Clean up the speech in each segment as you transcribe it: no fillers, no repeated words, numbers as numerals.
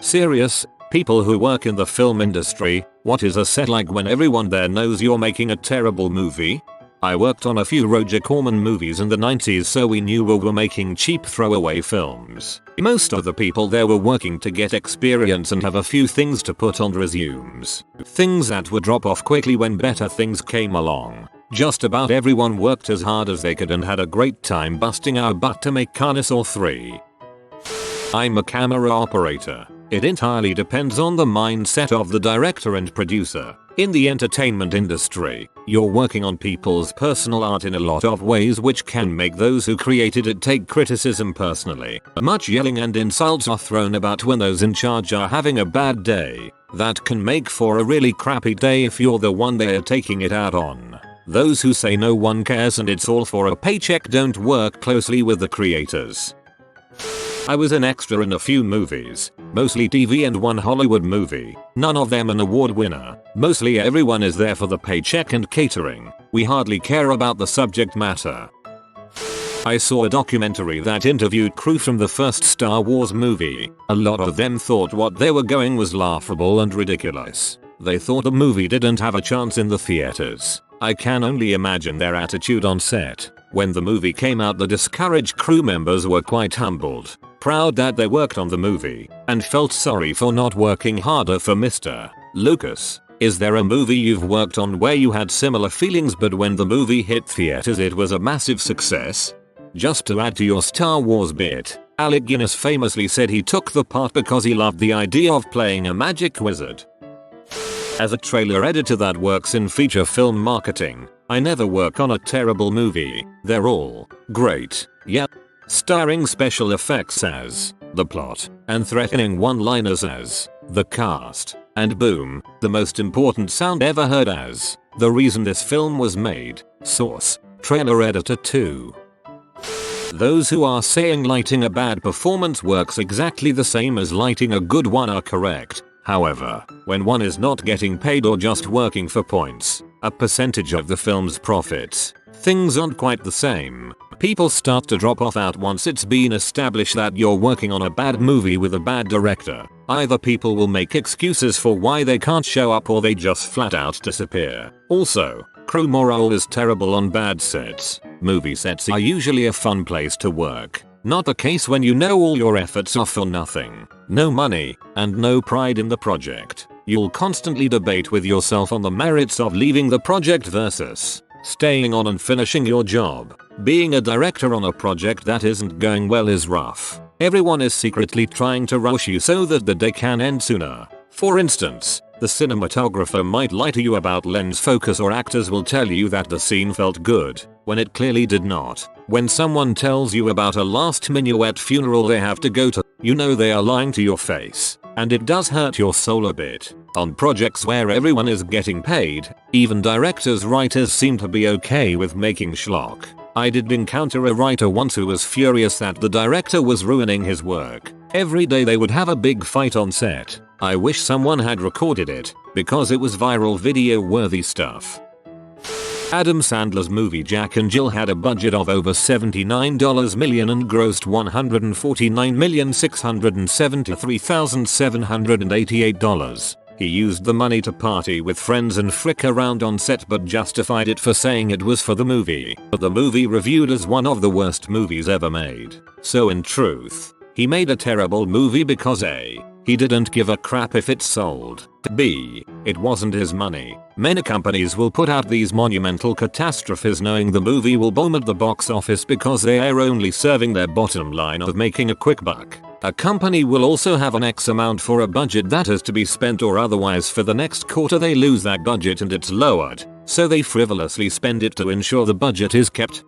Serious, people who work in the film industry, what is a set like when everyone there knows you're making a terrible movie? I worked on a few Roger Corman movies in the 90s, so we knew we were making cheap throwaway films. Most of the people there were working to get experience and have a few things to put on resumes. Things that would drop off quickly when better things came along. Just about everyone worked as hard as they could and had a great time busting our butt to make Carnosaur 3. I'm a camera operator. It entirely depends on the mindset of the director and producer. In the entertainment industry, you're working on people's personal art in a lot of ways, which can make those who created it take criticism personally. Much yelling and insults are thrown about when those in charge are having a bad day. That can make for a really crappy day if you're the one they are taking it out on. Those who say no one cares and it's all for a paycheck don't work closely with the creators. I was an extra in a few movies, mostly TV and one Hollywood movie, none of them an award winner. Mostly everyone is there for the paycheck and catering. We hardly care about the subject matter. I saw a documentary that interviewed crew from the first Star Wars movie. A lot of them thought what they were going was laughable and ridiculous. They thought the movie didn't have a chance in the theaters. I can only imagine their attitude on set. When the movie came out, the discouraged crew members were quite humbled, proud that they worked on the movie, and felt sorry for not working harder for Mr. Lucas. Is there a movie you've worked on where you had similar feelings but when the movie hit theaters it was a massive success? Just to add to your Star Wars bit, Alec Guinness famously said he took the part because he loved the idea of playing a magic wizard. As a trailer editor that works in feature film marketing, I never work on a terrible movie. They're all great. Yep. Starring special effects as the plot and threatening one-liners as the cast, and boom, the most important sound ever heard as the reason this film was made. Source: trailer editor 2. Those who are saying lighting a bad performance works exactly the same as lighting a good one are correct. However, when one is not getting paid or just working for points, a percentage of the film's profits, things aren't quite the same. People start to drop off out once it's been established that you're working on a bad movie with a bad director. Either people will make excuses for why they can't show up or they just flat out disappear. Also, crew morale is terrible on bad sets. Movie sets are usually a fun place to work. Not the case when you know all your efforts are for nothing. No money, and no pride in the project. You'll constantly debate with yourself on the merits of leaving the project versus staying on and finishing your job. Being a director on a project that isn't going well is rough. Everyone is secretly trying to rush you so that the day can end sooner. For instance, the cinematographer might lie to you about lens focus, or actors will tell you that the scene felt good when it clearly did not. When someone tells you about a last minuet funeral they have to go to, you know they are lying to your face, and it does hurt your soul a bit. On projects where everyone is getting paid, even directors' writers seem to be okay with making schlock. I did encounter a writer once who was furious that the director was ruining his work. Every day they would have a big fight on set. I wish someone had recorded it, because it was viral video worthy stuff. Adam Sandler's movie Jack and Jill had a budget of over $79 million and grossed $149,673,788. He used the money to party with friends and frick around on set but justified it for saying it was for the movie. But the movie reviewed as one of the worst movies ever made. So in truth, he made a terrible movie because A, he didn't give a crap if it sold. B, it wasn't his money. Many companies will put out these monumental catastrophes knowing the movie will bomb at the box office because they are only serving their bottom line of making a quick buck. A company will also have an X amount for a budget that is to be spent, or otherwise for the next quarter they lose that budget and it's lowered, so they frivolously spend it to ensure the budget is kept.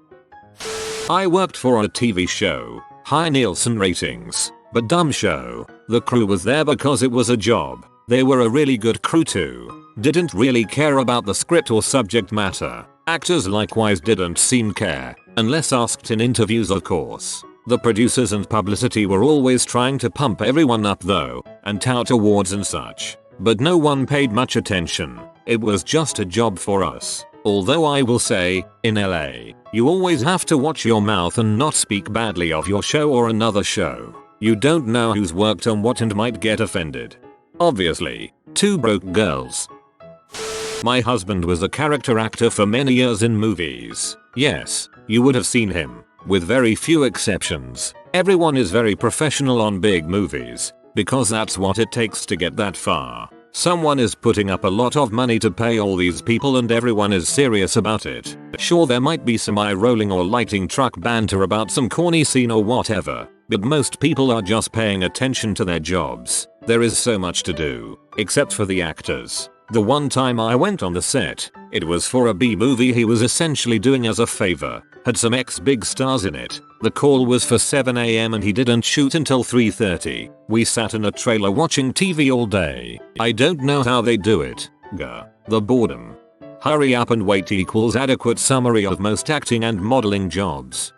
I worked for a TV show, high Nielsen ratings, but dumb show. The crew was there because it was a job. They were a really good crew too. Didn't really care about the script or subject matter. Actors likewise didn't seem care, unless asked in interviews of course. The producers and publicity were always trying to pump everyone up though, and tout awards and such. But no one paid much attention. It was just a job for us. Although I will say, in LA, you always have to watch your mouth and not speak badly of your show or another show. You don't know who's worked on what and might get offended. Obviously, two broke girls. My husband was a character actor for many years in movies. Yes, you would have seen him. With very few exceptions, everyone is very professional on big movies, because that's what it takes to get that far. Someone is putting up a lot of money to pay all these people and everyone is serious about it. Sure, there might be some eye-rolling or lighting truck banter about some corny scene or whatever, but most people are just paying attention to their jobs. There is so much to do, except for the actors. The one time I went on the set, it was for a B movie he was essentially doing as a favor. Had some ex-big stars in it. The call was for 7 AM and he didn't shoot until 3:30. We sat in a trailer watching TV all day. I don't know how they do it. Gah. The boredom. Hurry up and wait equals adequate summary of most acting and modeling jobs.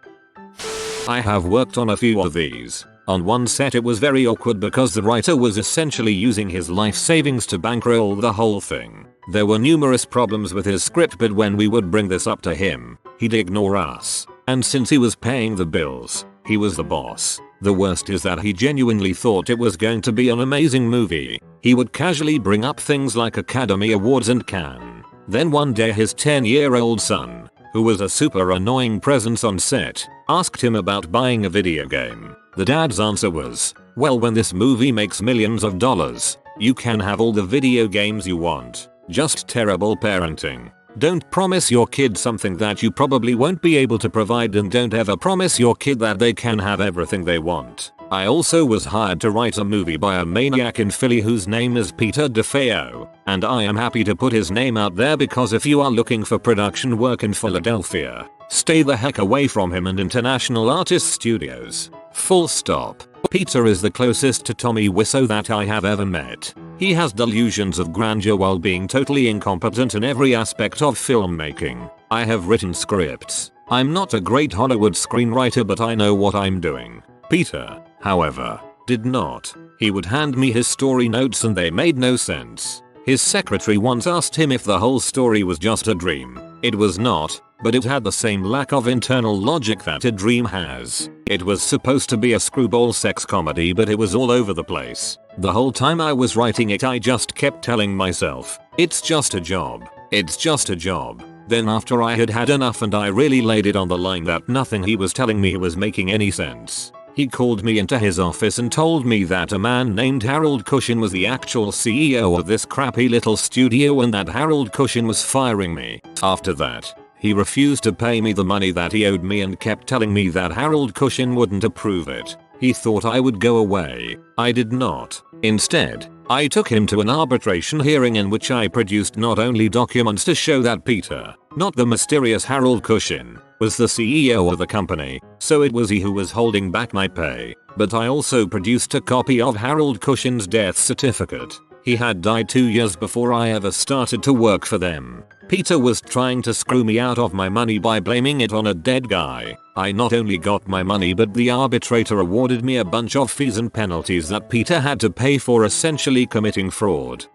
I have worked on a few of these. On one set it was very awkward because the writer was essentially using his life savings to bankroll the whole thing. There were numerous problems with his script, but when we would bring this up to him, he'd ignore us. And since he was paying the bills, he was the boss. The worst is that he genuinely thought it was going to be an amazing movie. He would casually bring up things like Academy Awards and Cannes. Then one day his 10-year-old son, who was a super annoying presence on set, asked him about buying a video game. The dad's answer was, well, when this movie makes millions of dollars, you can have all the video games you want. Just terrible parenting. Don't promise your kid something that you probably won't be able to provide, and don't ever promise your kid that they can have everything they want. I also was hired to write a movie by a maniac in Philly whose name is Peter DeFeo, and I am happy to put his name out there because if you are looking for production work in Philadelphia, stay the heck away from him and International Artist Studios. Full stop. Peter is the closest to Tommy Wiseau that I have ever met. He has delusions of grandeur while being totally incompetent in every aspect of filmmaking. I have written scripts. I'm not a great Hollywood screenwriter, but I know what I'm doing. Peter, however, did not. He would hand me his story notes and they made no sense. His secretary once asked him if the whole story was just a dream. It was not, but it had the same lack of internal logic that a dream has. It was supposed to be a screwball sex comedy, but it was all over the place. The whole time I was writing it, I just kept telling myself, it's just a job. It's just a job. Then after I had had enough and I really laid it on the line that nothing he was telling me was making any sense, he called me into his office and told me that a man named Harold Cushin was the actual CEO of this crappy little studio and that Harold Cushin was firing me. After that, he refused to pay me the money that he owed me and kept telling me that Harold Cushin wouldn't approve it. He thought I would go away. I did not. Instead, I took him to an arbitration hearing in which I produced not only documents to show that Peter, not the mysterious Harold Cushin, was the CEO of the company, so it was he who was holding back my pay, but I also produced a copy of Harold Cushin's death certificate. He had died 2 years before I ever started to work for them. Peter was trying to screw me out of my money by blaming it on a dead guy. I not only got my money, but the arbitrator awarded me a bunch of fees and penalties that Peter had to pay for essentially committing fraud.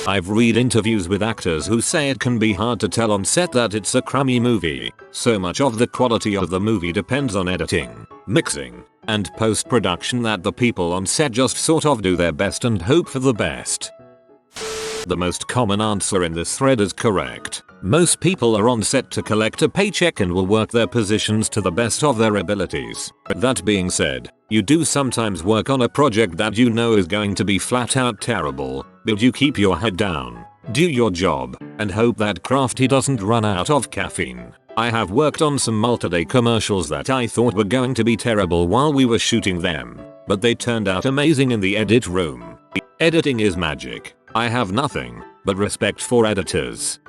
I've read interviews with actors who say it can be hard to tell on set that it's a crummy movie. So much of the quality of the movie depends on editing, mixing, and post-production that the people on set just sort of do their best and hope for the best. The most common answer in this thread is correct. Most people are on set to collect a paycheck and will work their positions to the best of their abilities. That being said, you do sometimes work on a project that you know is going to be flat out terrible, but you keep your head down, do your job, and hope that crafty doesn't run out of caffeine. I have worked on some multi-day commercials that I thought were going to be terrible while we were shooting them, but they turned out amazing in the edit room. Editing is magic. I have nothing but respect for editors.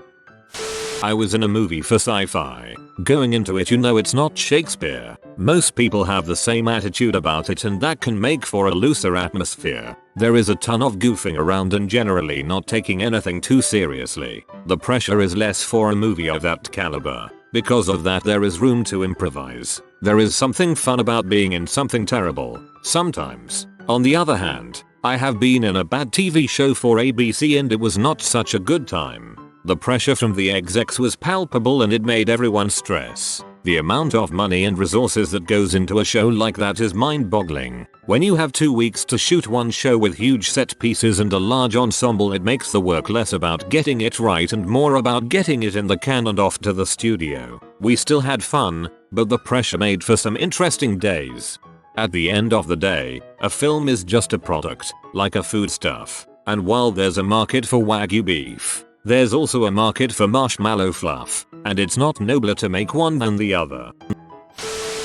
I was in a movie for sci-fi. Going into it, you know it's not Shakespeare. Most people have the same attitude about it, and that can make for a looser atmosphere. There is a ton of goofing around and generally not taking anything too seriously. The pressure is less for a movie of that caliber. Because of that, there is room to improvise. There is something fun about being in something terrible. Sometimes, on the other hand, I have been in a bad TV show for ABC and it was not such a good time. The pressure from the execs was palpable and it made everyone stress. The amount of money and resources that goes into a show like that is mind-boggling. When you have 2 weeks to shoot one show with huge set pieces and a large ensemble, it makes the work less about getting it right and more about getting it in the can and off to the studio. We still had fun, but the pressure made for some interesting days. At the end of the day, a film is just a product, like a foodstuff. And while there's a market for Wagyu beef, there's also a market for marshmallow fluff, and it's not nobler to make one than the other.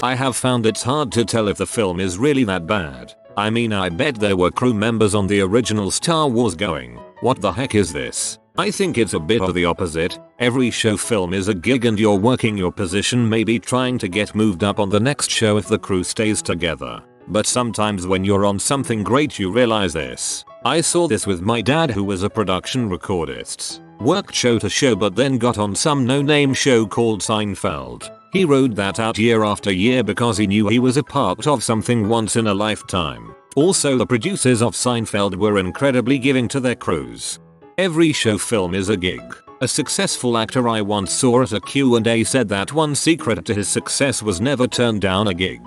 I have found it's hard to tell if the film is really that bad. I mean, I bet there were crew members on the original Star Wars going, "What the heck is this?" I think it's a bit of the opposite. Every show film is a gig and you're working your position, maybe trying to get moved up on the next show if the crew stays together. But sometimes when you're on something great you realize this. I saw this with my dad, who was a production recordist. Worked show to show but then got on some no-name show called Seinfeld. He rode that out year after year because he knew he was a part of something once in a lifetime. Also, the producers of Seinfeld were incredibly giving to their crews. Every show film is a gig. A successful actor I once saw at a Q&A said that one secret to his success was never turn down a gig.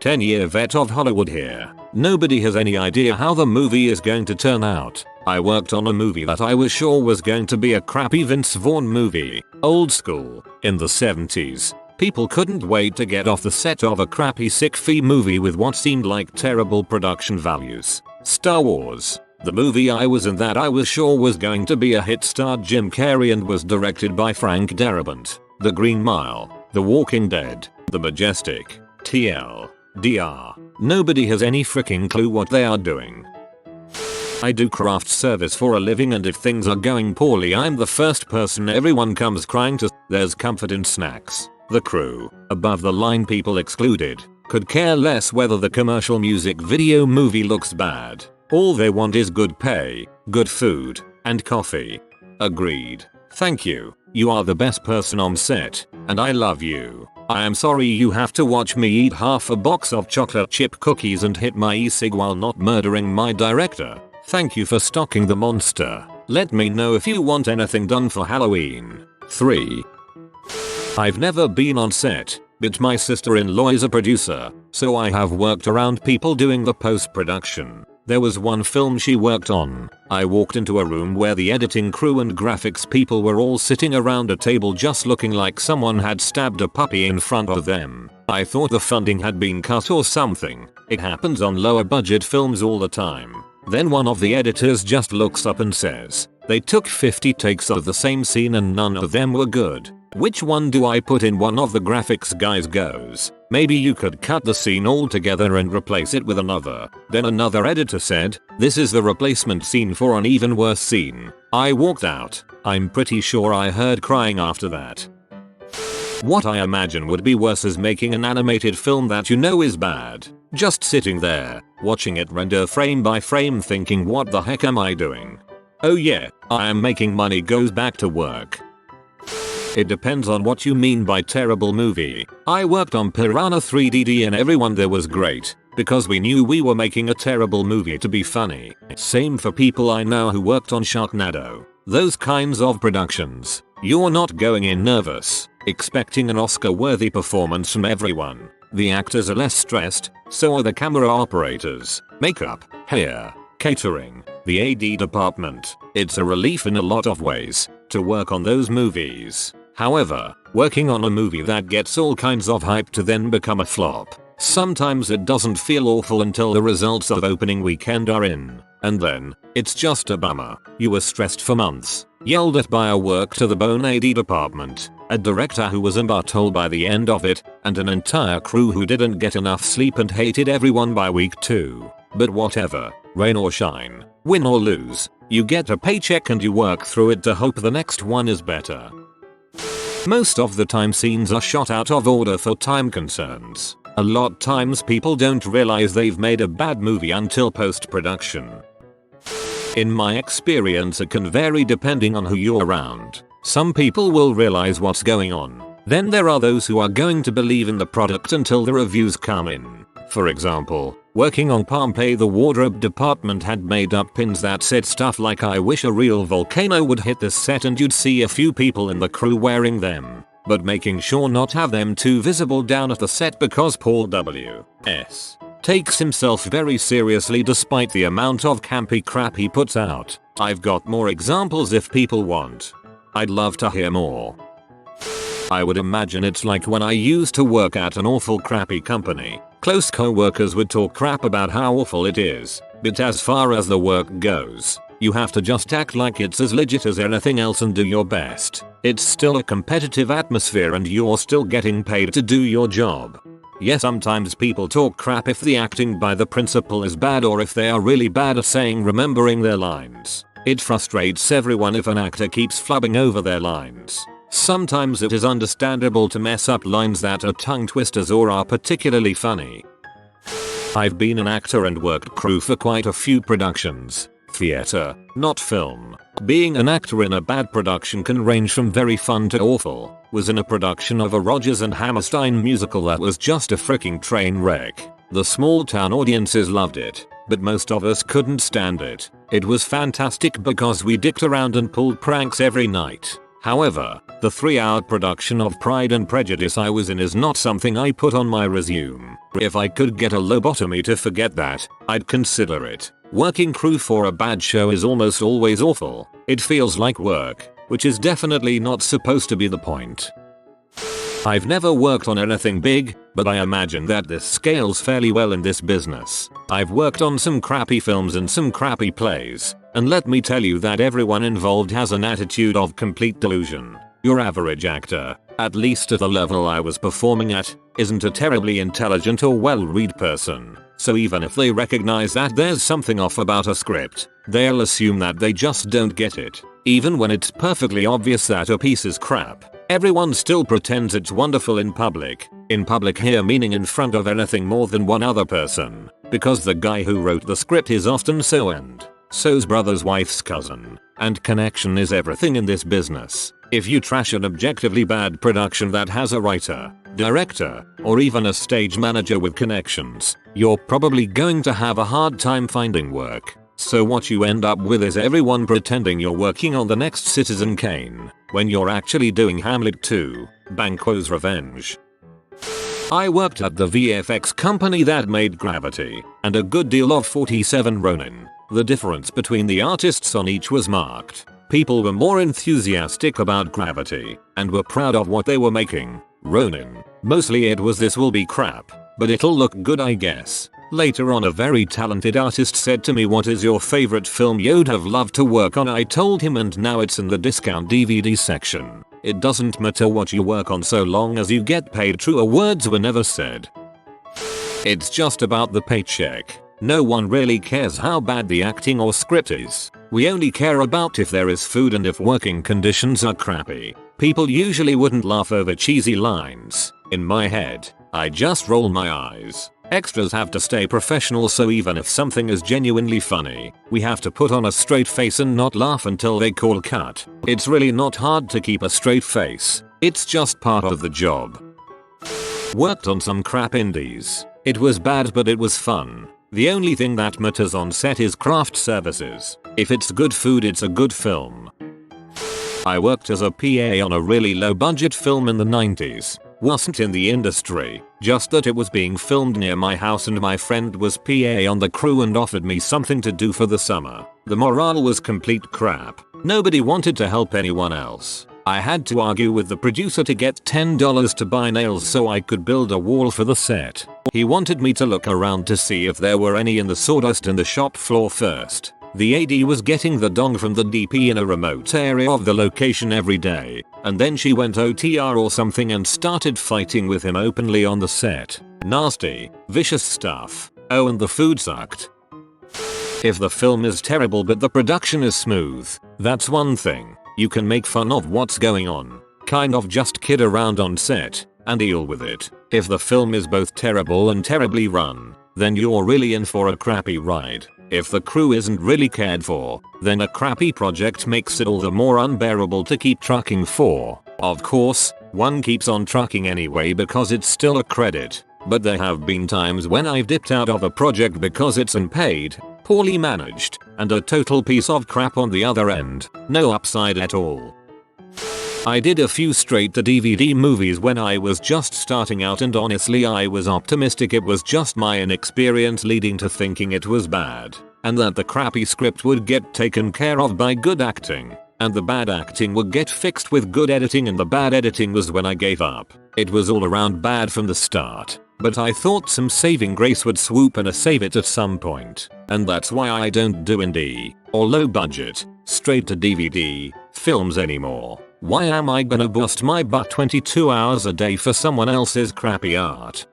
10-year vet of Hollywood here. Nobody has any idea how the movie is going to turn out. I worked on a movie that I was sure was going to be a crappy Vince Vaughn movie. Old school. In the 70s. People couldn't wait to get off the set of a crappy sick-fee movie with what seemed like terrible production values. Star Wars. The movie I was in that I was sure was going to be a hit starred Jim Carrey and was directed by Frank Darabont. The Green Mile. The Walking Dead. The Majestic. TLDR. Nobody has any freaking clue what they are doing. I do craft service for a living, and if things are going poorly I'm the first person everyone comes crying to. There's comfort in snacks. The crew, above the line people excluded, could care less whether the commercial music video movie looks bad. All they want is good pay, good food, and coffee. Agreed. Thank you. You are the best person on set, and I love you. I am sorry you have to watch me eat half a box of chocolate chip cookies and hit my e-cig while not murdering my director. Thank you for stalking the monster. Let me know if you want anything done for Halloween. 3. I've never been on set, but my sister-in-law is a producer, so I have worked around people doing the post-production. There was one film she worked on. I walked into a room where the editing crew and graphics people were all sitting around a table just looking like someone had stabbed a puppy in front of them. I thought the funding had been cut or something. It happens on lower budget films all the time. Then one of the editors just looks up and says, "They took 50 takes of the same scene and none of them were good. Which one do I put in?" One of the graphics guys goes, "Maybe you could cut the scene altogether and replace it with another." Then another editor said, "This is the replacement scene for an even worse scene." I walked out. I'm pretty sure I heard crying after that. What I imagine would be worse is making an animated film that you know is bad. Just sitting there, watching it render frame by frame thinking, what the heck am I doing? Oh yeah, I am making money, goes back to work. It depends on what you mean by terrible movie. I worked on Piranha 3D and everyone there was great, because we knew we were making a terrible movie to be funny. Same for people I know who worked on Sharknado. Those kinds of productions. You're not going in nervous, expecting an Oscar-worthy performance from everyone. The actors are less stressed, so are the camera operators, makeup, hair, catering, the AD department. It's a relief in a lot of ways to work on those movies. However, working on a movie that gets all kinds of hype to then become a flop, sometimes it doesn't feel awful until the results of opening weekend are in. And then, it's just a bummer. You were stressed for months, yelled at by a work to the bone AD department, a director who was embattled by the end of it, and an entire crew who didn't get enough sleep and hated everyone by week 2. But whatever, rain or shine, win or lose, you get a paycheck and you work through it to hope the next one is better. Most of the time scenes are shot out of order for time concerns. A lot times people don't realize they've made a bad movie until post-production. In my experience it can vary depending on who you're around. Some people will realize what's going on. Then there are those who are going to believe in the product until the reviews come in. For example, working on Pompeii, the wardrobe department had made up pins that said stuff like, "I wish a real volcano would hit this set," and you'd see a few people in the crew wearing them. but making sure not have them too visible down at the set because Paul W.S. takes himself very seriously despite the amount of campy crap he puts out. I've got more examples if people want. I'd love to hear more. I would imagine it's like when I used to work at an awful crappy company. Close co-workers would talk crap about how awful it is, but as far as the work goes, you have to just act like it's as legit as anything else and do your best. It's still a competitive atmosphere and you're still getting paid to do your job. Yes, sometimes people talk crap if the acting by the principal is bad or if they are really bad at remembering their lines. It frustrates everyone if an actor keeps flubbing over their lines. Sometimes it is understandable to mess up lines that are tongue twisters or are particularly funny. I've been an actor and worked crew for quite a few productions. Theater, not film. Being an actor in a bad production can range from very fun to awful. Was in a production of a Rodgers and Hammerstein musical that was just a freaking train wreck. The small town audiences loved it, but most of us couldn't stand it. It was fantastic because we dicked around and pulled pranks every night. However, the 3-hour production of Pride and Prejudice I was in is not something I put on my resume. If I could get a lobotomy to forget that, I'd consider it. Working crew for a bad show is almost always awful. It feels like work, which is definitely not supposed to be the point. I've never worked on anything big, but I imagine that this scales fairly well in this business. I've worked on some crappy films and some crappy plays, and let me tell you that everyone involved has an attitude of complete delusion. Your average actor, at least at the level I was performing at, isn't a terribly intelligent or well-read person. So even if they recognize that there's something off about a script, they'll assume that they just don't get it. Even when it's perfectly obvious that a piece is crap, everyone still pretends it's wonderful in public. In public here meaning in front of anything more than one other person, because the guy who wrote the script is often so and so's brother's wife's cousin, and connection is everything in this business. If you trash an objectively bad production that has a writer, director, or even a stage manager with connections, you're probably going to have a hard time finding work. So what you end up with is everyone pretending you're working on the next Citizen Kane, when you're actually doing Hamlet 2, Banquo's Revenge. I worked at the VFX company that made Gravity, and a good deal of 47 Ronin. The difference between the artists on each was marked. People were more enthusiastic about Gravity, and were proud of what they were making. Ronin, mostly it was this will be crap, but it'll look good I guess. Later on a very talented artist said to me, what is your favorite film you'd have loved to work on? I told him and now it's in the discount DVD section. It doesn't matter what you work on so long as you get paid. Truer words were never said. It's just about the paycheck. No one really cares how bad the acting or script is. We only care about if there is food and if working conditions are crappy. People usually wouldn't laugh over cheesy lines. In my head, I just roll my eyes. Extras have to stay professional, so even if something is genuinely funny, we have to put on a straight face and not laugh until they call cut. It's really not hard to keep a straight face. It's just part of the job. Worked on some crap indies. It was bad but it was fun. The only thing that matters on set is craft services. If it's good food, it's a good film. I worked as a PA on a really low budget film in the 90s. Wasn't in the industry, just that it was being filmed near my house and my friend was PA on the crew and offered me something to do for the summer. The morale was complete crap. Nobody wanted to help anyone else. I had to argue with the producer to get $10 to buy nails so I could build a wall for the set. He wanted me to look around to see if there were any in the sawdust in the shop floor first. The AD was getting the dong from the DP in a remote area of the location every day, and then she went OTR or something and started fighting with him openly on the set. Nasty, vicious stuff. Oh, and the food sucked. If the film is terrible but the production is smooth, that's one thing. You can make fun of what's going on, kind of just kid around on set, and deal with it. If the film is both terrible and terribly run, then you're really in for a crappy ride. If the crew isn't really cared for, then a crappy project makes it all the more unbearable to keep trucking for. Of course, one keeps on trucking anyway because it's still a credit, but there have been times when I've dipped out of a project because it's unpaid, poorly managed, and a total piece of crap on the other end. No upside at all. I did a few straight to DVD movies when I was just starting out, and honestly I was optimistic it was just my inexperience leading to thinking it was bad, and that the crappy script would get taken care of by good acting, and the bad acting would get fixed with good editing, and the bad editing was when I gave up. It was all around bad from the start, but I thought some saving grace would swoop in and save it at some point, and that's why I don't do indie or low budget, straight to DVD films anymore. Why am I gonna bust my butt 22 hours a day for someone else's crappy art?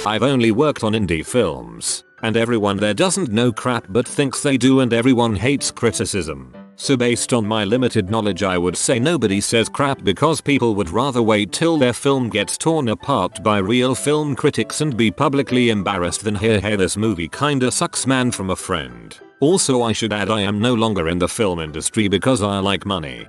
I've only worked on indie films, and everyone there doesn't know crap but thinks they do, and everyone hates criticism. So based on my limited knowledge I would say nobody says crap because people would rather wait till their film gets torn apart by real film critics and be publicly embarrassed than hear "Hey, this movie kinda sucks man" from a friend. Also, I should add I am no longer in the film industry because I like money.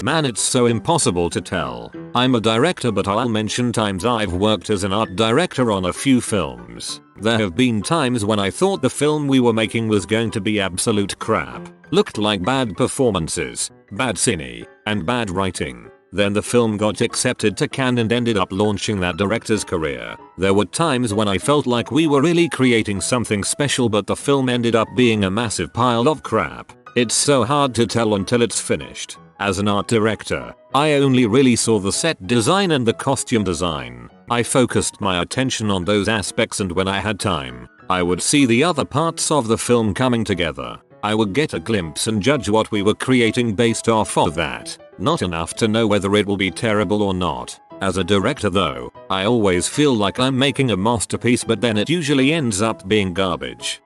Man, it's so impossible to tell. I'm a director, but I'll mention times I've worked as an art director on a few films. There have been times when I thought the film we were making was going to be absolute crap. Looked like bad performances, bad cine, and bad writing. Then the film got accepted to Cannes and ended up launching that director's career. There were times when I felt like we were really creating something special, but the film ended up being a massive pile of crap. It's so hard to tell until it's finished. As an art director, I only really saw the set design and the costume design. I focused my attention on those aspects, and when I had time, I would see the other parts of the film coming together. I would get a glimpse and judge what we were creating based off of that. Not enough to know whether it will be terrible or not. As a director though, I always feel like I'm making a masterpiece, but then it usually ends up being garbage.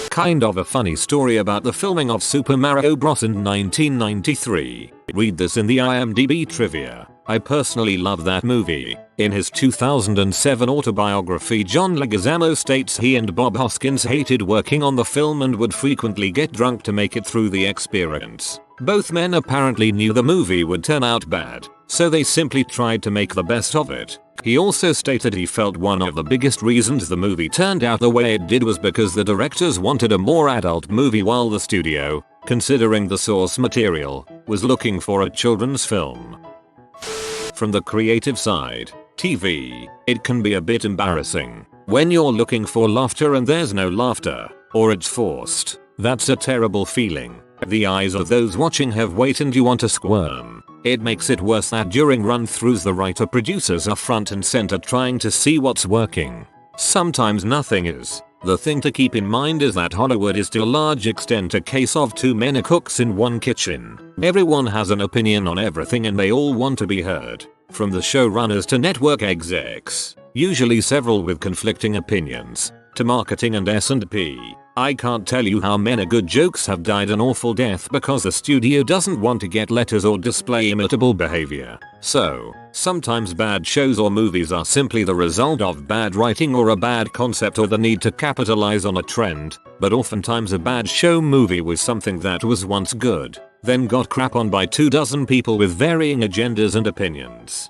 Kind of a funny story about the filming of Super Mario Bros. In 1993. Read this in the IMDb trivia. I personally love that movie. In his 2007 autobiography, John Leguizamo states he and Bob Hoskins hated working on the film and would frequently get drunk to make it through the experience. Both men apparently knew the movie would turn out bad, so they simply tried to make the best of it. He also stated he felt one of the biggest reasons the movie turned out the way it did was because the directors wanted a more adult movie, while the studio, considering the source material, was looking for a children's film. From the creative side, TV, it can be a bit embarrassing when you're looking for laughter and there's no laughter, or it's forced. That's a terrible feeling. The eyes of those watching have weight and you want to squirm. It makes it worse that during run-throughs the writer-producers are front and center trying to see what's working. Sometimes nothing is. The thing to keep in mind is that Hollywood is to a large extent a case of too many cooks in one kitchen. Everyone has an opinion on everything and they all want to be heard. From the showrunners to network execs, usually several with conflicting opinions, to marketing and S&P. I can't tell you how many good jokes have died an awful death because the studio doesn't want to get letters or display imitable behavior. So, sometimes bad shows or movies are simply the result of bad writing or a bad concept or the need to capitalize on a trend, but oftentimes a bad show movie was something that was once good, then got crap on by 24 people with varying agendas and opinions.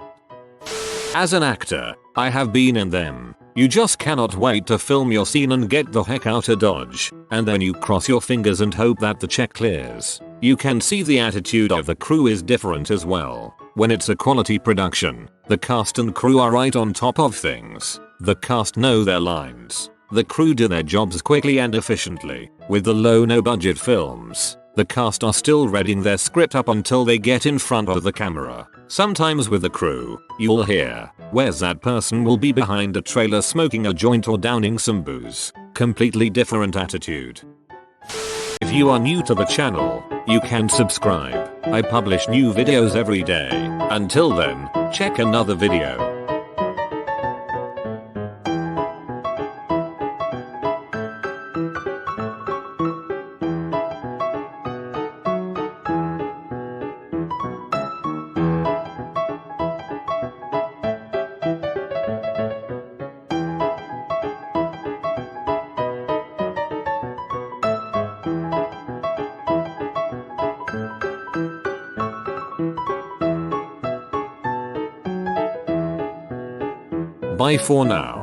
As an actor, I have been in them. You just cannot wait to film your scene and get the heck out of Dodge, and then you cross your fingers and hope that the check clears. You can see the attitude of the crew is different as well. When it's a quality production, the cast and crew are right on top of things. The cast know their lines. The crew do their jobs quickly and efficiently. With the low no budget films, the cast are still reading their script up until they get in front of the camera. Sometimes with the crew, you'll hear, "Where's that person?" will be behind a trailer smoking a joint or downing some booze. Completely different attitude. If you are new to the channel, you can subscribe. I publish new videos every day. Until then, check another video. Bye for now.